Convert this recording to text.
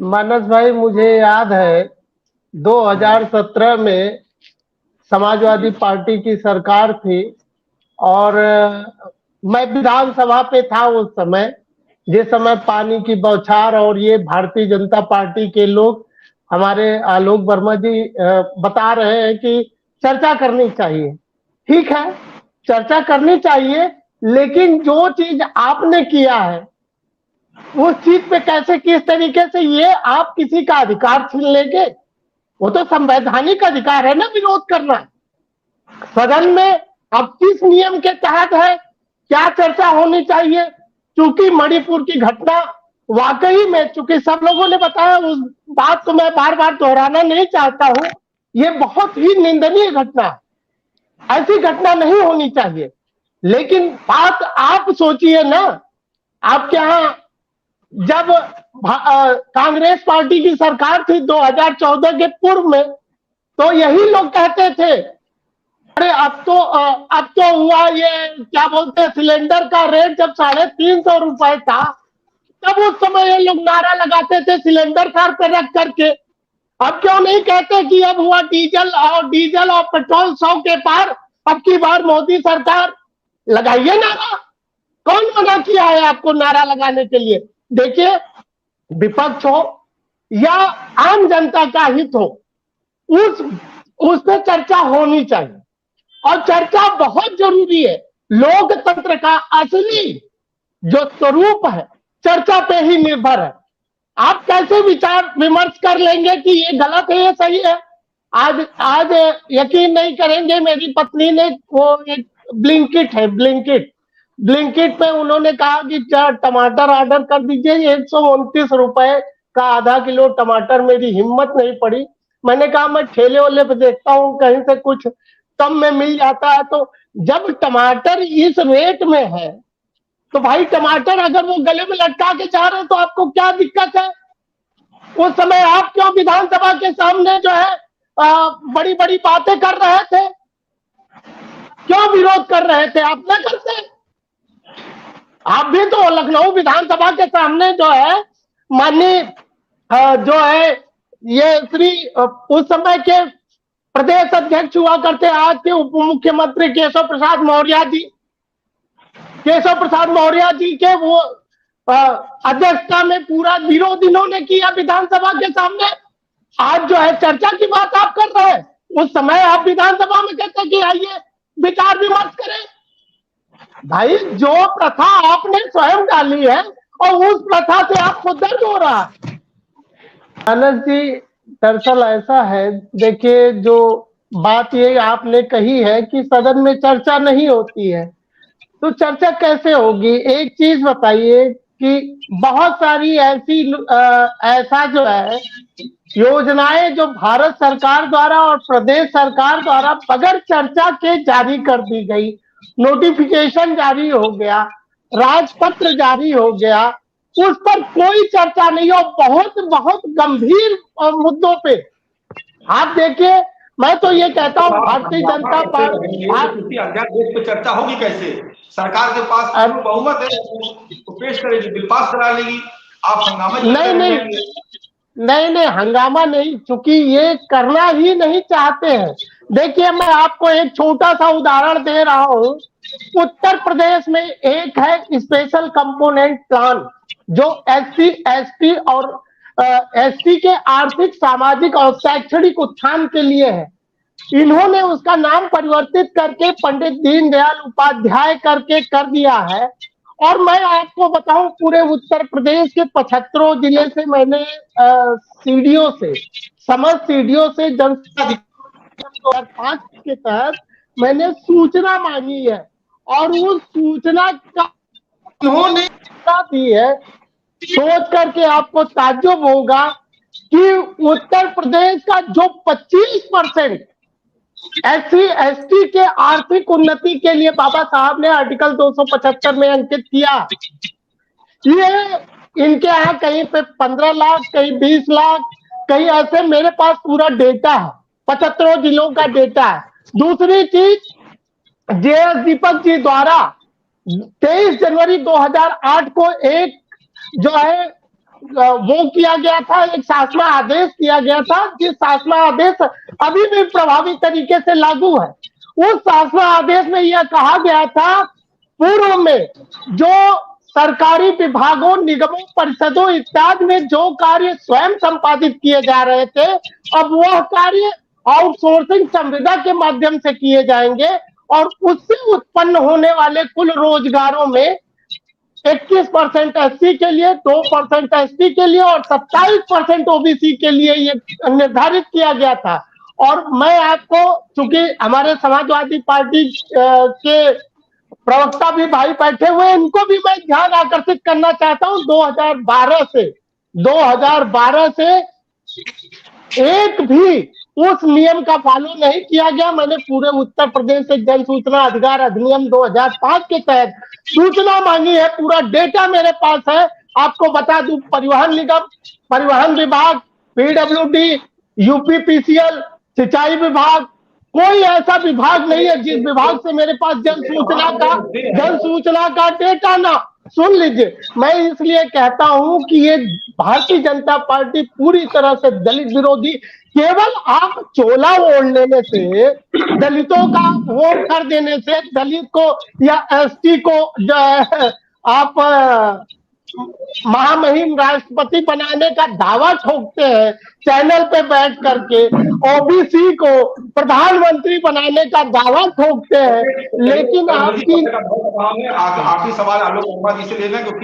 मानस भाई, मुझे याद है 2017 में समाजवादी पार्टी की सरकार थी। और मैं विधानसभा पे था उस समय, जिस समय पानी की बौछार और ये भारतीय जनता पार्टी के लोग, हमारे आलोक वर्मा जी बता रहे हैं कि चर्चा करनी चाहिए। ठीक है, चर्चा करनी चाहिए, लेकिन जो चीज आपने किया है उस चीज पे कैसे, किस तरीके से ये आप किसी का अधिकार छीन लेंगे? वो तो संवैधानिक अधिकार है ना विरोध करना। सदन में अब किस नियम के तहत है, क्या चर्चा होनी चाहिए? चूंकि मणिपुर की घटना वाकई में, चूंकि सब लोगों ने बताया, उस बात को मैं बार बार दोहराना नहीं चाहता हूं। ये बहुत ही निंदनीय घटना है, ऐसी घटना नहीं होनी चाहिए। लेकिन बात आप सोचिए ना, आपके यहाँ जब कांग्रेस पार्टी की सरकार थी 2014 के पूर्व में, तो यही लोग कहते थे, अरे अब तो हुआ ये, क्या बोलते हैं, सिलेंडर का रेट जब 350 रुपए था, तब उस समय ये लोग नारा लगाते थे सिलेंडर कार पे रख करके। अब क्यों नहीं कहते कि अब हुआ डीजल और पेट्रोल 100 के पार, अब की बार मोदी सरकार, लगाइए नारा। कौन मना किया है आपको नारा लगाने के लिए? देखिए, विपक्ष हो या आम जनता का हित हो, उस पे चर्चा होनी चाहिए, और चर्चा बहुत जरूरी है। लोकतंत्र का असली जो स्वरूप है चर्चा पे ही निर्भर है। आप कैसे विचार विमर्श कर लेंगे कि ये गलत है, ये सही है? आज आज यकीन नहीं करेंगे, मेरी पत्नी ने, वो एक ब्लिंकिट है, ब्लिंकिट पे उन्होंने कहा कि टमाटर ऑर्डर कर दीजिए, 129 रुपए का आधा किलो टमाटर। मेरी हिम्मत नहीं पड़ी, मैंने कहा मैं ठेले वाले पे देखता हूँ कहीं से कुछ कम में मिल जाता है। तो जब टमाटर इस रेट में है, तो भाई टमाटर अगर वो गले में लटका के जा रहे हैं तो आपको क्या दिक्कत है? उस समय आप क्यों विधानसभा के सामने जो है बड़ी बड़ी बातें कर रहे थे? क्यों विरोध कर रहे थे? आप ना करते? आप भी तो लखनऊ विधानसभा के सामने जो है, माननीय जो है ये श्री उस समय के प्रदेश अध्यक्ष हुआ करते, आज के उप मुख्यमंत्री केशव प्रसाद मौर्य जी के वो अध्यक्षता में पूरा विरोध इन्होंने किया विधानसभा के सामने। आज जो है चर्चा की बात आप कर रहे हैं, उस समय आप विधानसभा में कहते कि आइए विचार विमर्श करें। भाई, जो प्रथा आपने स्वयं डाली है और उस प्रथा से आपको दर्द हो रहा है। आनंद जी, दरअसल ऐसा है, देखिए, जो बात ये आपने कही है कि सदन में चर्चा नहीं होती है, तो चर्चा कैसे होगी? एक चीज बताइए कि बहुत सारी ऐसा जो है योजनाएं जो भारत सरकार द्वारा और प्रदेश सरकार द्वारा बगैर चर्चा के जारी कर दी गई, नोटिफिकेशन जारी हो गया, राजपत्र जारी हो गया, उस पर कोई चर्चा नहीं हो। बहुत बहुत गंभीर मुद्दों पे आप देखिए, मैं तो ये कहता हूँ भारतीय जनता पार्टी अध्यादेश पे चर्चा होगी कैसे? सरकार के पास बहुमत है, तो पेश करेगी, बिल पास करा लेगी, आप हंगामा नहीं, हंगामा नहीं, चूंकि ये करना ही नहीं चाहते हैं। देखिए, मैं आपको एक छोटा सा उदाहरण दे रहा हूँ। उत्तर प्रदेश में एक है स्पेशल कंपोनेंट प्लान, जो एससी एसटी और एसटी के आर्थिक, सामाजिक और शैक्षणिक उत्थान के लिए है। इन्होंने उसका नाम परिवर्तित करके पंडित दीनदयाल उपाध्याय करके कर दिया है। और मैं आपको बताऊं, पूरे उत्तर प्रदेश के 75 जिले से मैंने सीडीओ से, समस्त सीडीओ से जनता 2005 के तहत मैंने सूचना मांगी है, और उस सूचना का उन्होंने दी है। सोच करके आपको ताज्जुब होगा कि उत्तर प्रदेश का जो 25% एससी एसटी के आर्थिक उन्नति के लिए बाबा साहब ने आर्टिकल 275 में अंकित किया, ये इनके यहाँ कहीं पे 15 लाख, कहीं 20 लाख, कहीं ऐसे, मेरे पास पूरा डेटा है, 75 जिलों का डेटा है। दूसरी चीज, जेएस दीपक जी द्वारा 23 जनवरी 2008 को एक जो है वो किया गया था, एक शासना आदेश किया गया था, जिस शासना आदेश अभी भी प्रभावी तरीके से लागू है। उस शासना आदेश में यह कहा गया था, पूर्व में जो सरकारी विभागों, निगमों, परिषदों इत्यादि में जो कार्य स्वयं संपादित किए जा रहे थे, अब वह कार्य आउटसोर्सिंग संविदा के माध्यम से किए जाएंगे और उससे उत्पन्न होने वाले कुल रोजगारों में 21% एससी के लिए, 2% एसटी के लिए और 27% ओबीसी के लिए ये निर्धारित किया गया था। और मैं आपको, चूंकि हमारे समाजवादी पार्टी के प्रवक्ता भी भाई बैठे हुए हैं, इनको भी मैं ध्यान आकर्षित करना चाहता हूं, 2012 से एक भी उस नियम का फॉलो नहीं किया गया। मैंने पूरे उत्तर प्रदेश से जन सूचना अधिकार अधिनियम 2005 के तहत सूचना मांगी है, पूरा डेटा मेरे पास है। आपको बता दूं, परिवहन निगम, परिवहन विभाग, पीडब्ल्यूडी, यूपीपीसीएल, सिंचाई विभाग, कोई ऐसा विभाग नहीं है जिस विभाग से मेरे पास जन सूचना का डेटा ना। सुन लीजिए, मैं इसलिए कहता हूं कि ये भारतीय जनता पार्टी पूरी तरह से दलित विरोधी, केवल आप चोला ओढ़ लेने से, दलितों का वोट कर देने से, दलित को या एसटी को जो है आप महामहिम राष्ट्रपति बनाने का दावा ठोकते हैं चैनल पे बैठ करके, ओबीसी को प्रधानमंत्री बनाने का दावा ठोकते हैं, लेकिन आपकी आखिरी सवाल आलोक वर्मा जी से लेना,